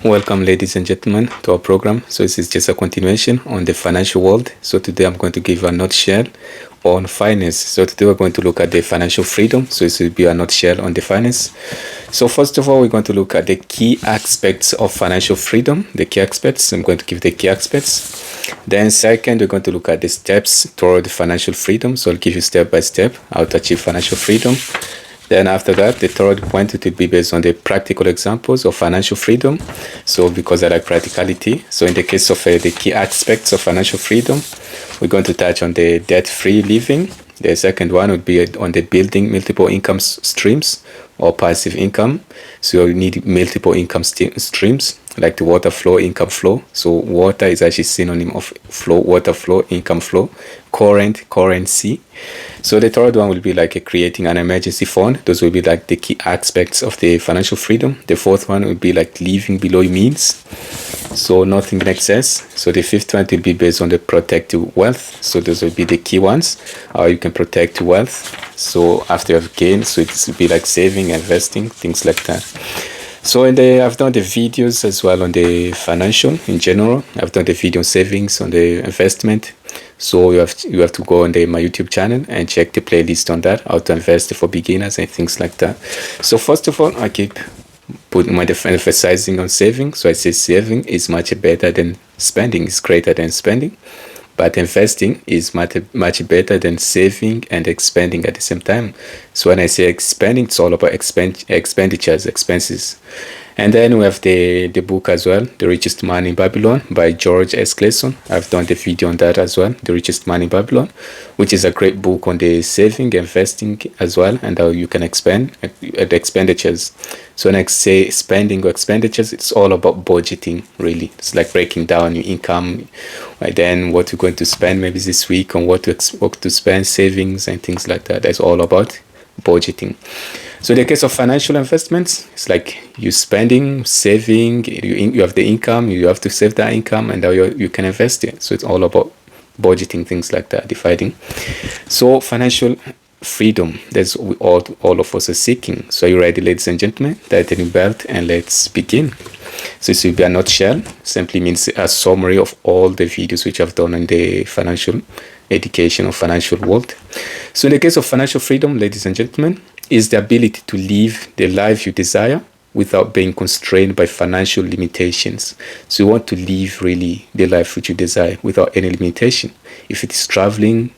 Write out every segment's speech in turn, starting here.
Welcome, ladies and gentlemen, to our program. So this is just a continuation on the financial world. So today I'm going to give a nutshell on finance. So today we're going to look at the financial freedom. So this will be a nutshell on the finance. So first of all, we're going to look at the key aspects of financial freedom. The key aspects. I'm going to give the key aspects. Then second, we're going to look at the steps toward financial freedom. So I'll give you step by step how to achieve financial freedom. Then after that, the third point, it will be based on the practical examples of financial freedom. So because I like practicality. So in the case of the key aspects of financial freedom, we're going to touch on the debt-free living. The second one would be on the building multiple income streams or passive income. So you need multiple income streams like the water flow, income flow. So water is actually synonym of flow, water flow, income flow, currency. So the third one will be like creating an emergency fund. Those will be like the key aspects of the financial freedom. The fourth one will be like living below your means, so nothing in excess. So the fifth one will be based on the protective wealth. So those will be the key ones, how you can protect wealth. So after you have gained, so it will be like saving, investing, things like that. So I've done the videos as well on the financial in general. I've done the video on savings, on the investment. So you have to go on my YouTube channel and check the playlist on that, how to invest for beginners and things like that. So first of all, I keep putting my emphasizing on saving. So I say saving is much better than spending, is greater than spending. But investing is much better than saving and expending at the same time. So when I say expending, it's all about expenditures, expenses. And then we have the book as well, The Richest Man in Babylon by George S. Clason. I've done the video on that as well, The Richest Man in Babylon, which is a great book on the saving, investing as well, and how you can expend the expenditures. So when I say spending or expenditures, it's all about budgeting, really. It's like breaking down your income, and then what you're going to spend maybe this week, on what to spend, savings and things like that. That's all about budgeting. So in the case of financial investments, it's like you spending, saving, you have the income, you have to save that income, and now you can invest it. So it's all about budgeting, things like that, dividing. So financial freedom, that's what all of us are seeking. So are you ready, ladies and gentlemen? Tighten your belt and let's begin. So this will be a nutshell, simply means a summary of all the videos which I've done in the financial education or financial world. So in the case of financial freedom, ladies and gentlemen, is the ability to live the life you desire without being constrained by financial limitations. So you want to live really the life which you desire without any limitation. If it is traveling,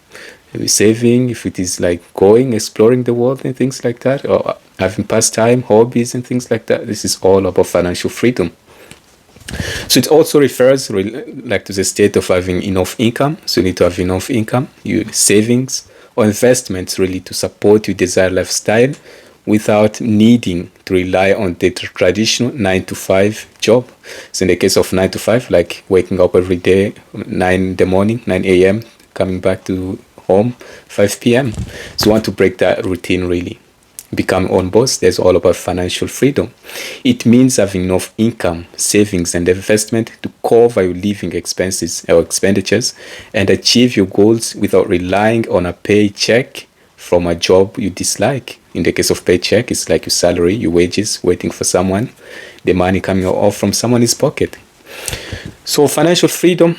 saving, if it is like going, exploring the world and things like that, or having pastime, hobbies and things like that, this is all about financial freedom. So it also refers like to the state of having enough income. So you need to have enough income, your savings or investments really to support your desired lifestyle without needing to rely on the traditional 9-to-5 job. So in the case of 9 to 5, like waking up every day, 9 in the morning, 9 a.m., coming back to home, 5 p.m. So you want to break that routine really. Become your own boss. That's all about financial freedom. It means having enough income, savings and investment to cover your living expenses or expenditures and achieve your goals without relying on a paycheck from a job you dislike. In the case of paycheck, it's like your salary, your wages, waiting for someone, the money coming off from someone's pocket. So financial freedom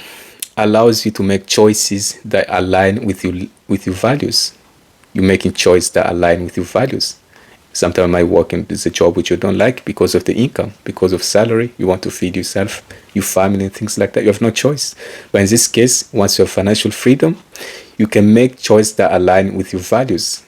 allows you to make choices that align with your values. You're making choices that align with your values. Sometimes you might work in a job which you don't like because of the income, because of salary. You want to feed yourself, your family and things like that. You have no choice. But in this case, once you have financial freedom, you can make choices that align with your values,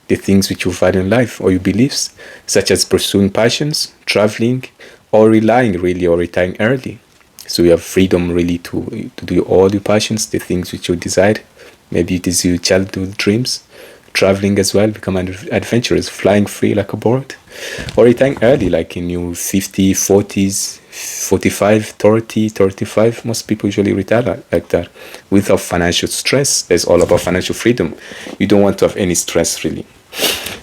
the things which you value in life or your beliefs, such as pursuing passions, traveling, or relying really or retiring early. So you have freedom really to do all your passions, the things which you desire. Maybe it is your childhood dreams. Traveling as well, become adventurous, flying free like a bird, or retiring early, like in your 50s, 40s, 45, 30, 35. Most people usually retire like that without financial stress. It's all about financial freedom. You don't want to have any stress really.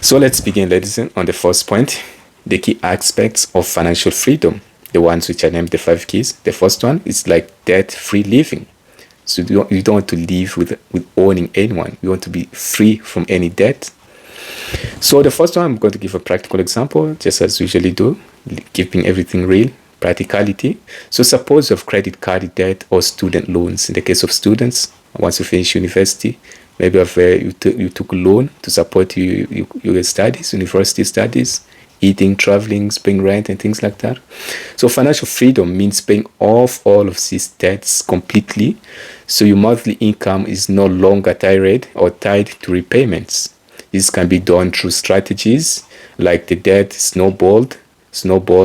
So let's begin, ladies, on the first point, the key aspects of financial freedom, the ones which I named the 5 keys. The first one is like debt-free living. So you don't want to live with owning anyone. You want to be free from any debt. So the first one, I'm going to give a practical example, just as we usually do, keeping everything real. practicality. So suppose you have credit card debt or student loans. In the case of students, once you finish university, maybe you took a loan to support your studies, university studies, eating, traveling, paying rent, and things like that. So financial freedom means paying off all of these debts completely. So your monthly income is no longer tied to repayments. This can be done through strategies like the debt snowball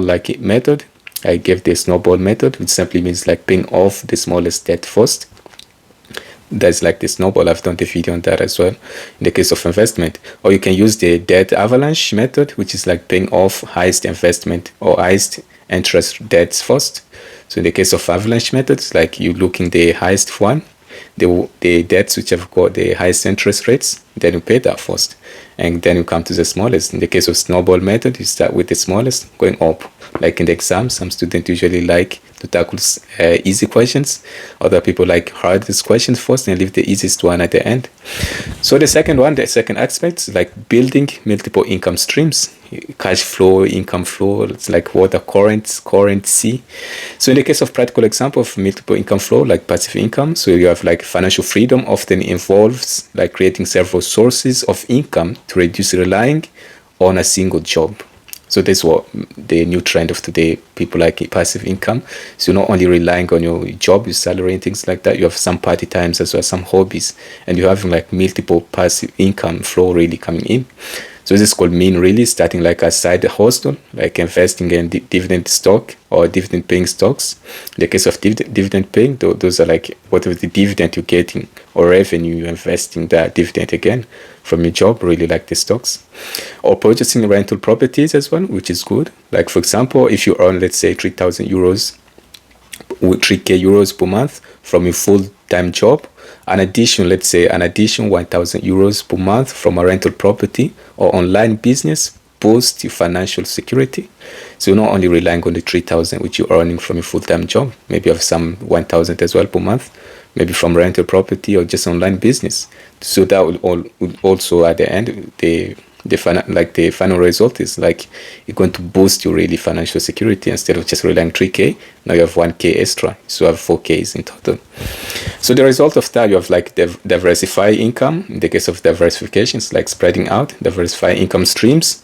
like method. I gave the snowball method, which simply means like paying off the smallest debt first. That's like the snowball. I've done the video on that as well in the case of investment. Or you can use the debt avalanche method, which is like paying off highest investment or highest interest debts first. So in the case of avalanche method, it's like you looking the highest one, the debts which have got the highest interest rates, then you pay that first, and then you come to the smallest. In the case of snowball method, you start with the smallest going up. Like in the exams, some students usually like to tackle easy questions. Other people like hardest questions first and leave the easiest one at the end. So the second aspect is like building multiple income streams, cash flow, income flow. It's like water currency. So in the case of practical example of multiple income flow, like passive income, so you have like financial freedom often involves like creating several sources of income to reduce relying on a single job. So that's what the new trend of today, people like passive income. So you're not only relying on your job, your salary and things like that, you have some party times as well, some hobbies, and you're having like multiple passive income flow really coming in. So this is called mean really, starting like a side hustle, like investing in dividend stock or dividend paying stocks. In the case of dividend paying, those are like whatever the dividend you're getting or revenue you're investing that dividend again from your job, really like the stocks. Or purchasing rental properties as well, which is good. Like for example, if you earn, let's say 3,000 euros, 3k euros per month from your full-time job, an addition 1,000 euros per month from a rental property or online business boosts your financial security. So you're not only relying on the 3,000 which you're earning from your full-time job, maybe you have some 1,000 as well per month, maybe from rental property or just online business. So that will also at the end the final result is like you're going to boost your really financial security. Instead of just relying 3k, now you have 1k extra, so you have 4k's in total. So the result of that, you have like diversify income. In the case of diversifications, like spreading out, diversify income streams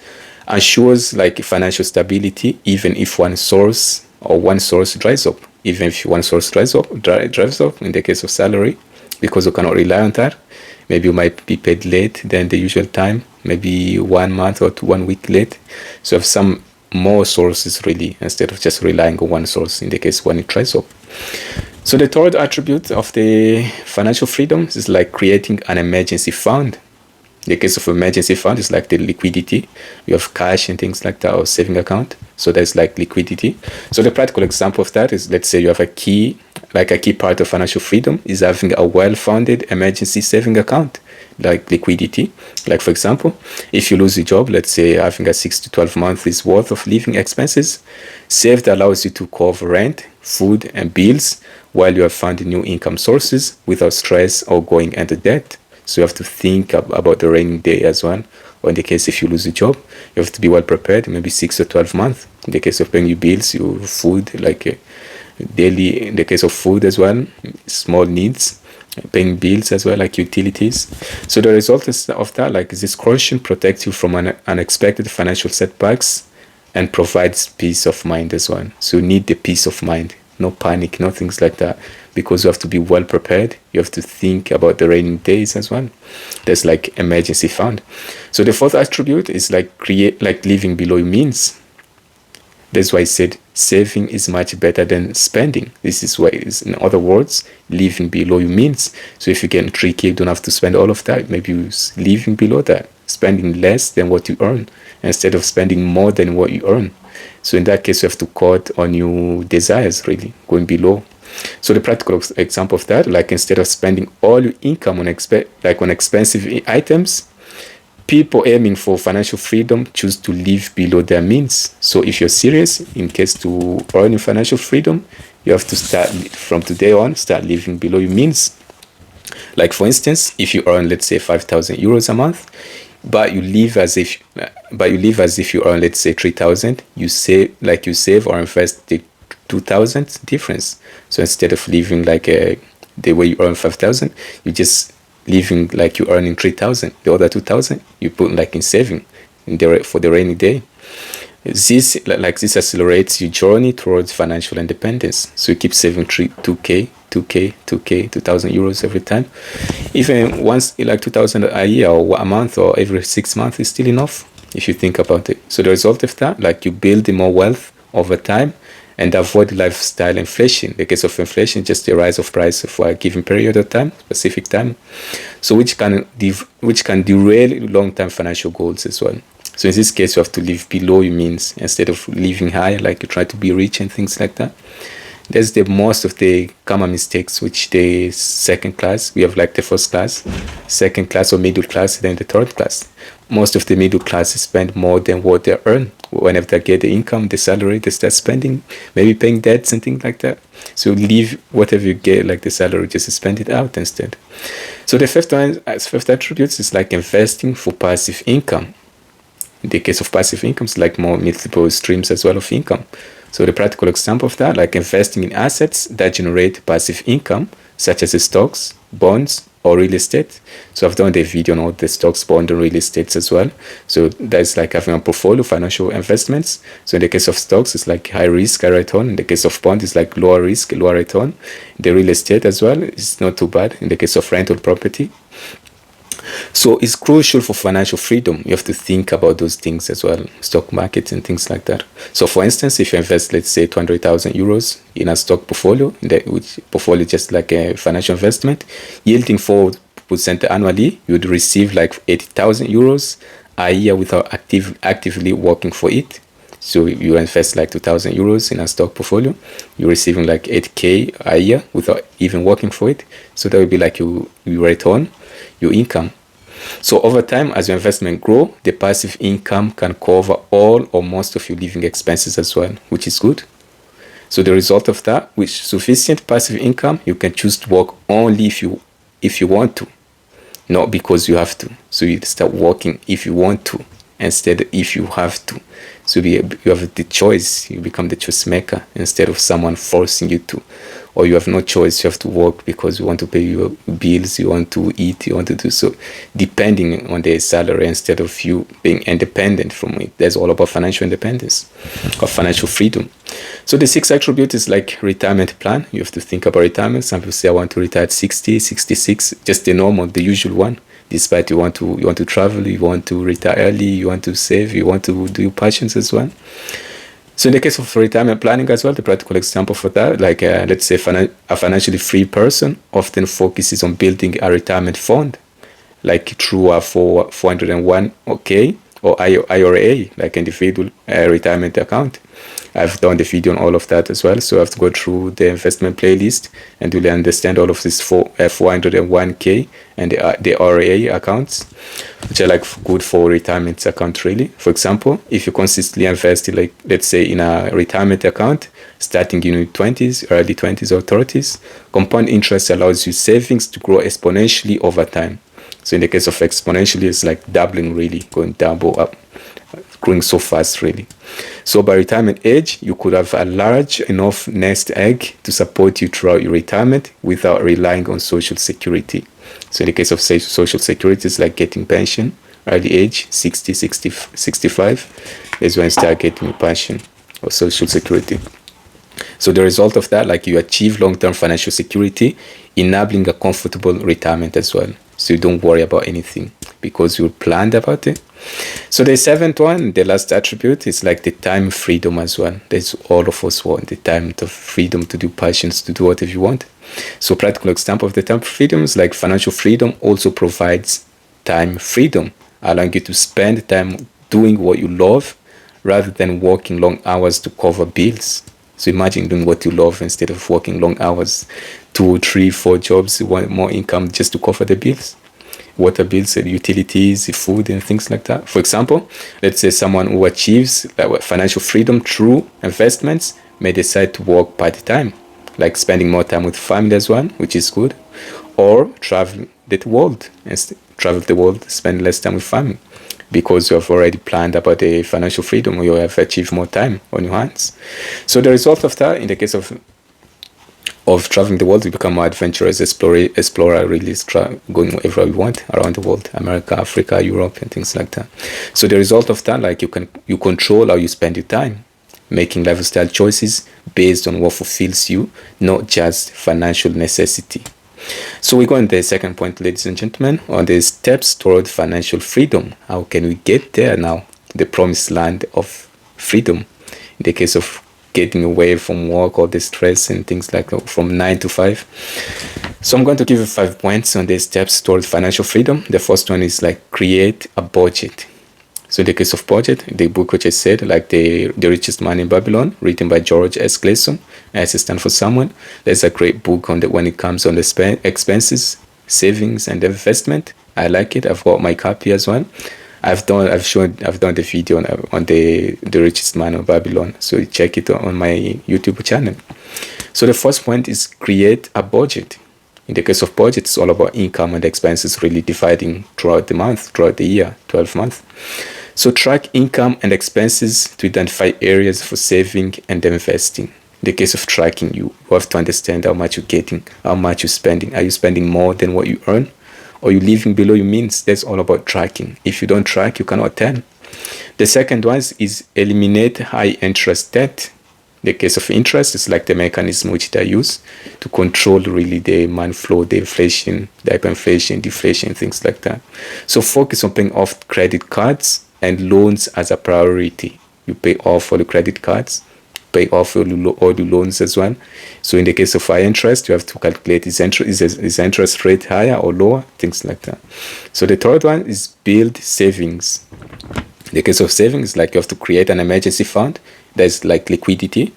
ensures like financial stability even if one source dries up. Even if one source dries up, in the case of salary, because you cannot rely on that. Maybe you might be paid late than the usual time, maybe 1 month or 1 week late. So have some more sources really, instead of just relying on one source in the case when it dries up. So the third attribute of the financial freedom is like creating an emergency fund. In the case of emergency fund, it's like the liquidity. You have cash and things like that, or saving account. So that's like liquidity. So the practical example of that is, let's say you have a key part of financial freedom is having a well-funded emergency saving account, like liquidity. Like for example, if you lose your job, let's say having a 6 to 12 months worth of living expenses, saved allows you to cover rent, food and bills while you have found new income sources without stress or going into debt. So you have to think about the rainy day as well. Or in the case if you lose a job, you have to be well prepared, maybe 6 or 12 months. In the case of paying your bills, your food, like daily, in the case of food as well, small needs, paying bills as well, like utilities. So the result of that, like this caution protects you from unexpected financial setbacks and provides peace of mind as well. So you need the peace of mind, no panic, no things like that, because you have to be well prepared. You have to think about the rainy days as well. There's like emergency fund. So the fourth attribute is like living below your means. That's why I said saving is much better than spending. This is why it is, in other words, living below your means. So if you get 3k, you don't have to spend all of that. Maybe you're living below that, spending less than what you earn instead of spending more than what you earn. So in that case, you have to cut on your desires, really, going below. So the practical example of that, like instead of spending all your income on expensive items, people aiming for financial freedom choose to live below their means. So if you're serious in case to earn financial freedom, you have to start from today on, start living below your means. Like for instance, if you earn, let's say 5,000 euros a month, but you live as if you earn, let's say 3,000, you save or invest the 2,000 difference. So instead of living like the way you earn 5,000, you just living like you earning 3,000. The other 2,000 you put like in saving for the rainy day. This accelerates your journey towards financial independence. So you keep saving 2k, 2,000 euros every time. Even once like 2,000 a year or a month or every 6 months is still enough if you think about it. So the result of that, like you build more wealth over time and avoid lifestyle inflation. In the case of inflation, just the rise of price for a given period of time, specific time. So which can derail long-term financial goals as well. So in this case, you have to live below your means instead of living high, like you try to be rich and things like that. That's the most of the common mistakes, which the second class, we have like the first class, second class or middle class, then the third class. Most of the middle classes spend more than what they earn. Whenever they get the income, the salary, they start spending, maybe paying debts and things like that. So leave whatever you get, like the salary, just spend it out instead. So the fifth attribute is like investing for passive income. In the case of passive income, it's like more multiple streams as well of income. So the practical example of that, like investing in assets that generate passive income, such as stocks, bonds, or real estate. So I've done the video on all the stocks, bonds, and real estates as well. So that's like having a portfolio of financial investments. So in the case of stocks, it's like high risk, high return. In the case of bonds, it's like lower risk, lower return. The real estate as well is not too bad. In the case of rental property. So it's crucial for financial freedom. You have to think about those things as well, stock markets and things like that. So for instance, if you invest, let's say 200,000 euros in a stock portfolio, which portfolio just like a financial investment, yielding 4% annually, you would receive like 80,000 euros a year without actively working for it. So you invest like 2,000 euros in a stock portfolio, you're receiving like 8k a year without even working for it. So that would be like you return your income. So over time, as your investment grow, the passive income can cover all or most of your living expenses as well, which is good. So the result of that, with sufficient passive income, you can choose to work only if you want to, not because you have to. So you start working if you want to, instead if you have to. So you have the choice, you become the choice maker instead of someone forcing you to. Or you have no choice, you have to work because you want to pay your bills, you want to eat, you want to do so, depending on the salary instead of you being independent from it. That's all about financial independence or financial freedom. So the sixth attribute is like retirement plan. You have to think about retirement. Some people say I want to retire at 60, 66, just the normal, the usual one. Despite you want to travel, you want to retire early, you want to save, you want to do your passions as well. So in the case of retirement planning as well, the practical example for that, like let's say a financially free person often focuses on building a retirement fund, like through a 401k or IRA, like individual retirement account. I've done the video on all of that as well, so I have to go through the investment playlist and really understand all of this 401k and the IRA accounts, which are like good for retirement account really. For example, if you consistently invest in, like, let's say in a retirement account, starting in your 20s, early 20s or 30s, compound interest allows you savings to grow exponentially over time. So in the case of exponentially, it's like doubling really, going double up, growing so fast really. So by retirement age, you could have a large enough nest egg to support you throughout your retirement without relying on social security. So in the case of social security, it's like getting pension, early age, 60, 65, is when you start getting your pension or social security. So the result of that, like you achieve long-term financial security, enabling a comfortable retirement as well. So you don't worry about anything because you planned about it. So the seventh one, the last attribute, is like the time freedom as well. That's all of us want, the time, the freedom to do passions, to do whatever you want. So practical example of the time freedom is like financial freedom also provides time freedom, allowing you to spend time doing what you love rather than working long hours to cover bills. So imagine doing what you love instead of working long hours, 2, 3, 4 jobs, you want more income just to cover the bills. Water bills, utilities, food, and things like that. For example, let's say someone who achieves financial freedom through investments may decide to work part-time, like spending more time with family as well, which is good, or travel the world, spend less time with family. because you have already planned about the financial freedom, you have achieved more time on your hands. So the result of that, in the case of traveling the world, we become more adventurous explorer, really going wherever we want around the world, America, Africa, Europe, and things like that. So the result of that, like you control how you spend your time, making lifestyle choices based on what fulfills you, not just financial necessity. So we go on the second point, ladies and gentlemen, on the steps toward financial freedom. How can we get there now? The promised land of freedom. In the case of getting away from work, all the stress and things like that, from 9 to 5. So I'm going to give you 5 points on the steps toward financial freedom. The first one is like create a budget. So in the case of budget, the book which I said, like the Richest Man in Babylon, written by George S. Clason, S stands for someone. There's a great book on when it comes on the expenses, savings, and investment. I like it. I've got my copy as well. I've done the video on the Richest Man of Babylon. So check it on my YouTube channel. So the first point is create a budget. In the case of budget, it's all about income and expenses, really dividing throughout the month, throughout the year, 12 months. So track income and expenses to identify areas for saving and investing. In the case of tracking, you have to understand how much you're getting, how much you're spending. Are you spending more than what you earn? Or you living below your means? That's all about tracking. If you don't track, you cannot tell. The second one is eliminate high interest debt. In the case of interest, it's like the mechanism which they use to control really the money flow, the inflation, the hyperinflation, deflation, things like that. So focus on paying off credit cards and loans as a priority. You pay off all the credit cards, pay off all the loans as well. So in the case of high interest, you have to calculate is interest rate higher or lower, things like that. So the third one is build savings. In the case of savings, like you have to create an emergency fund. There's like liquidity,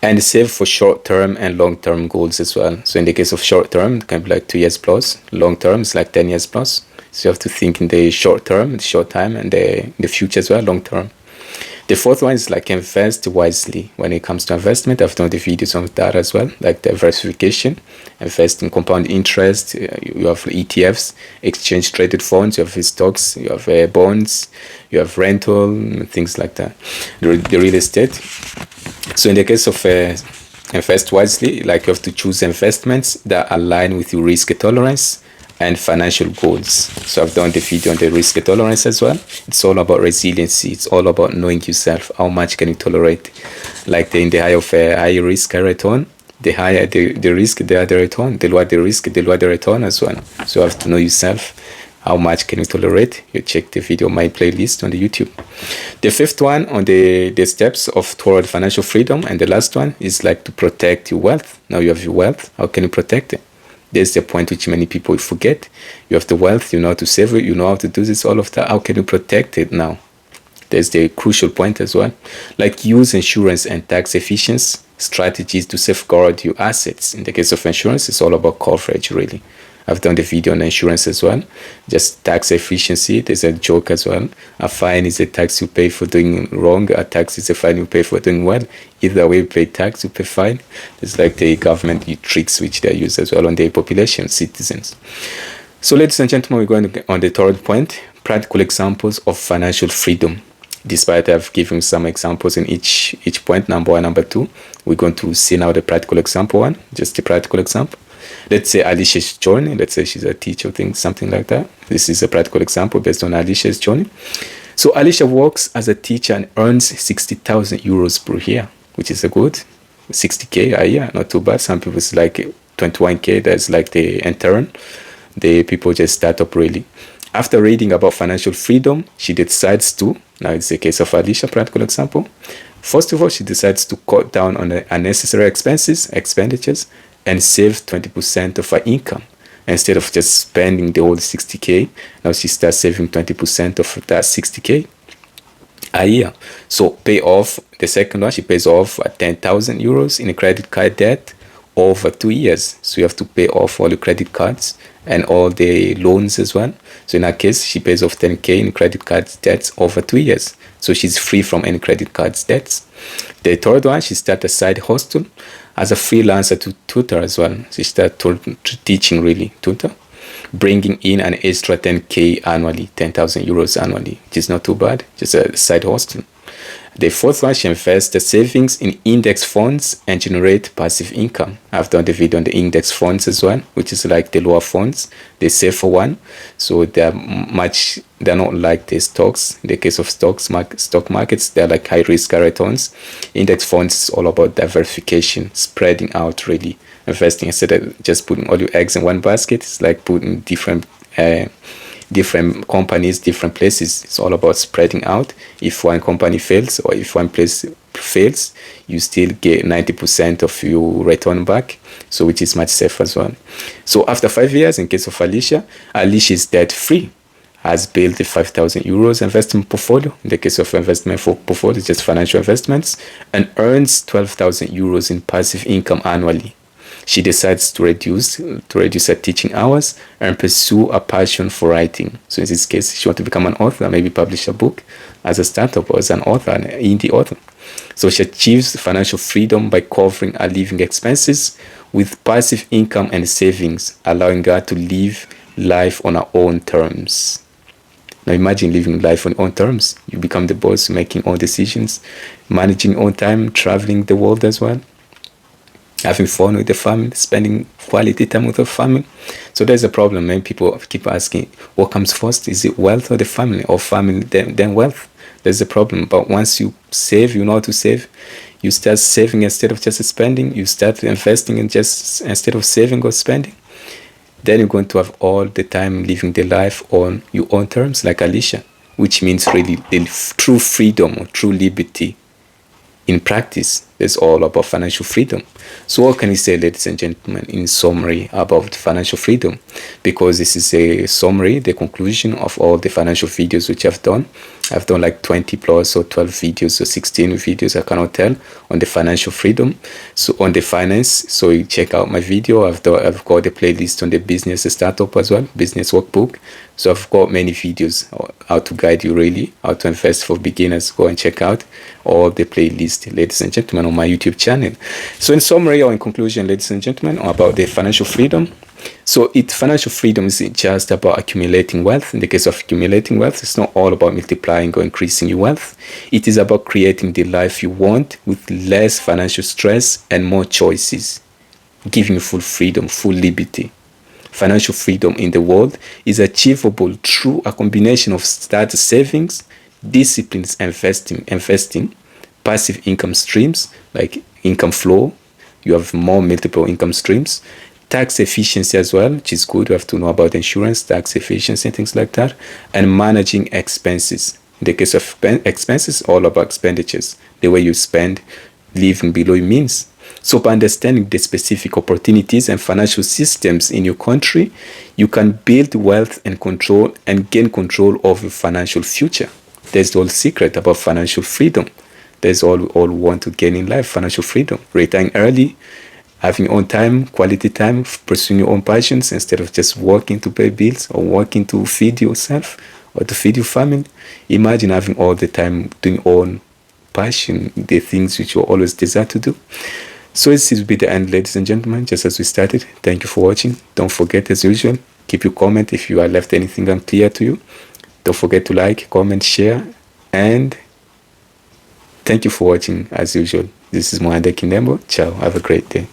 and save for short-term and long-term goals as well. So in the case of short-term, it can be like 2 years plus. Long-term is like 10 years plus. So you have to think in the short-term, the short time, and the future as well, long-term. The fourth one is like invest wisely. When it comes to investment, I've done the videos on that as well, like diversification, invest in compound interest. You have ETFs, exchange traded funds, you have stocks, you have bonds, you have rental, things like that. The real estate. So in the case of invest wisely, like you have to choose investments that align with your risk tolerance and financial goals. So I've done the video on the risk tolerance as well. It's all about resiliency. It's all about knowing yourself. How much can you tolerate? Like in the high of high risk, high return, the higher the risk, the higher the return. The lower the risk, the lower the return as well. So you have to know yourself. How much can you tolerate? You check the video, my playlist on the YouTube. The fifth one on the steps toward financial freedom, and the last one is like to protect your wealth. Now you have your wealth. How can you protect it? There's the point which many people forget. You have the wealth, you know how to save it, you know how to do this, all of that. How can you protect it now? There's the crucial point as well. Like use insurance and tax efficiency strategies to safeguard your assets. In the case of insurance, it's all about coverage, really. I've done the video on insurance as well. Just tax efficiency, there's a joke as well. A fine is a tax you pay for doing wrong. A tax is a fine you pay for doing well. Either way, you pay tax, you pay fine. It's like the government tricks which they use as well on the population, citizens. So ladies and gentlemen, we're going on the third point, practical examples of financial freedom. Despite I've given some examples in each point, number 1, number 2, we're going to see now the practical example one, just the practical example. Let's say Alicia's journey. Let's say she's a teacher, something like that. This is a practical example based on Alicia's journey. So Alicia works as a teacher and earns 60,000 euros per year, which is a good 60k a year, not too bad. Some people it's like 21k. That's like the intern. The people just start up really. After reading about financial freedom, she decides to. Now it's the case of Alicia, practical example. First of all, she decides to cut down on the unnecessary expenditures, and save 20% of her income. Instead of just spending the whole 60k, now she starts saving 20% of that 60k a year. So pay off, the second one, she pays off 10,000 euros in a credit card debt over 2 years. So you have to pay off all the credit cards and all the loans as well. So in her case, she pays off 10k in credit card debts over 2 years. So she's free from any credit cards debts. The third one, she starts a side hustle as a freelancer to tutor as well. She started teaching really, tutor. bringing in an extra 10k annually, 10,000 euros annually, which is not too bad, just a side hustle. The fourth one, she invests the savings in index funds and generate passive income. I've done the video on the index funds as well, which is like the lower funds, the safer one. So they're not like the stocks. In the case of stock markets, they're like high risk returns. Index funds is all about diversification, spreading out, really investing instead of just putting all your eggs in one basket. It's like putting different companies, different places. It's all about spreading out. If one company fails or if one place fails, you still get 90% of your return back, so which is much safer as well. So after 5 years, in case of Alicia is debt free, has built a 5,000 euros investment portfolio. In the case of investment portfolio, just financial investments, and earns 12,000 euros in passive income annually. She decides to reduce her teaching hours and pursue a passion for writing. So in this case, she wants to become an author, maybe publish a book as a startup or as an author, an indie author. So she achieves financial freedom by covering her living expenses with passive income and savings, allowing her to live life on her own terms. Now imagine living life on your own terms. You become the boss, making own decisions, managing your own time, traveling the world as well, having fun with the family, spending quality time with the family. So there's a problem. Many people keep asking, what comes first? Is it wealth or the family? Or family, then wealth? There's a problem. But once you save, you know how to save. You start saving instead of just spending. You start investing instead of saving or spending. Then you're going to have all the time living the life on your own terms, like Alicia, which means really the true freedom or true liberty. In practice, it's all about financial freedom. So what can you say, ladies and gentlemen, in summary about financial freedom? Because this is a summary, the conclusion of all the financial videos which I've done. I've done like 20 plus or 12 videos or 16 videos, I cannot tell, on the financial freedom. So on the finance, so you check out my video. I've got a playlist on the business startup as well, business workbook. So I've got many videos how to guide you really, how to invest for beginners. Go and check out all the playlist, ladies and gentlemen, on my YouTube channel. So in summary or in conclusion, ladies and gentlemen, about the financial freedom. So financial freedom is just about accumulating wealth. In the case of accumulating wealth, it's not all about multiplying or increasing your wealth. It is about creating the life you want with less financial stress and more choices, giving you full freedom, full liberty. Financial freedom in the world is achievable through a combination of start savings, disciplines, investing, passive income streams like income flow. You have more multiple income streams, tax efficiency as well, which is good. You have to know about insurance, tax efficiency, and things like that, and managing expenses. In the case of expenses, all about expenditures, the way you spend, living below your means. So by understanding the specific opportunities and financial systems in your country, you can build wealth and control and gain control of your financial future. There's the whole secret about financial freedom. There's all we all want to gain in life, financial freedom. Retiring early, having your own time, quality time, pursuing your own passions instead of just working to pay bills or working to feed yourself or to feed your family. Imagine having all the time doing your own passion, the things which you always desire to do. So this will be the end, ladies and gentlemen, just as we started. Thank you for watching. Don't forget, as usual, keep your comment if you have left anything unclear to you. Don't forget to like, comment, share, and thank you for watching, as usual. This is Mwanandeke Kindembo. Ciao. Have a great day.